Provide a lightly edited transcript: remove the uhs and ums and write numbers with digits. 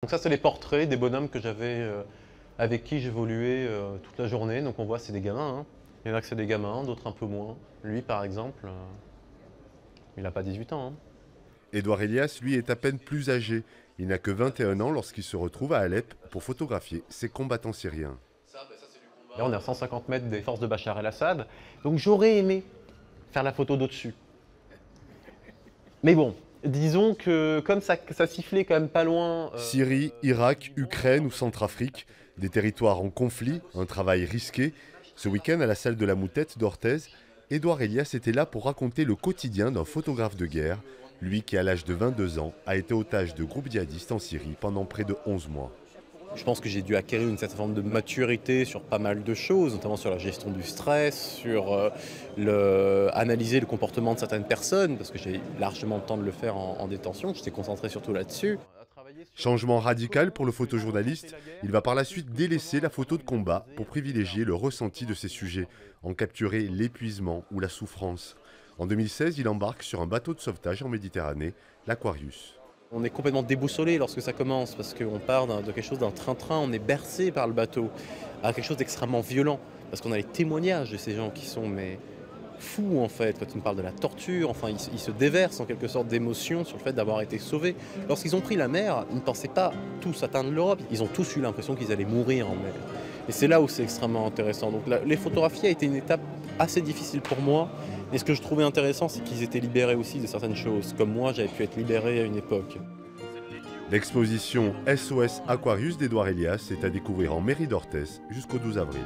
Donc ça, c'est les portraits des bonhommes que j'avais, avec qui j'évoluais toute la journée. Donc on voit, c'est des gamins, hein. Il y en a que c'est des gamins, d'autres un peu moins. Lui, par exemple, il n'a pas 18 ans, hein. Édouard Elias, lui, est à peine plus âgé. Il n'a que 21 ans lorsqu'il se retrouve à Alep pour photographier ses combattants syriens. Là, on est à 150 mètres des forces de Bachar el-Assad. Donc j'aurais aimé faire la photo d'au-dessus. Mais bon, disons que comme ça sifflait quand même pas loin... Syrie, Irak, Ukraine ou Centrafrique, des territoires en conflit, un travail risqué. Ce week-end, à la salle de la Moutette d'Orthez, Édouard Elias était là pour raconter le quotidien d'un photographe de guerre, lui qui, à l'âge de 22 ans, a été otage de groupes djihadistes en Syrie pendant près de 11 mois. Je pense que j'ai dû acquérir une certaine forme de maturité sur pas mal de choses, notamment sur la gestion du stress, sur analyser le comportement de certaines personnes, parce que j'ai largement le temps de le faire en détention, j'étais concentré surtout là-dessus. Changement radical pour le photojournaliste, il va par la suite délaisser la photo de combat pour privilégier le ressenti de ses sujets, en capturer l'épuisement ou la souffrance. En 2016, il embarque sur un bateau de sauvetage en Méditerranée, l'Aquarius. On est complètement déboussolé lorsque ça commence, parce qu'on part de quelque chose d'un train-train, on est bercé par le bateau, à quelque chose d'extrêmement violent, parce qu'on a les témoignages de ces gens qui sont fous en fait, quand ils nous parlent de la torture, enfin ils se déversent en quelque sorte d'émotion sur le fait d'avoir été sauvés. Lorsqu'ils ont pris la mer, ils ne pensaient pas tous atteindre l'Europe, ils ont tous eu l'impression qu'ils allaient mourir en mer. Et c'est là où c'est extrêmement intéressant. Donc les photographies a été une étape assez difficile pour moi, et ce que je trouvais intéressant, c'est qu'ils étaient libérés aussi de certaines choses, comme moi j'avais pu être libéré à une époque. L'exposition SOS Aquarius d'Édouard Elias est à découvrir en mairie d'Orthez jusqu'au 12 avril.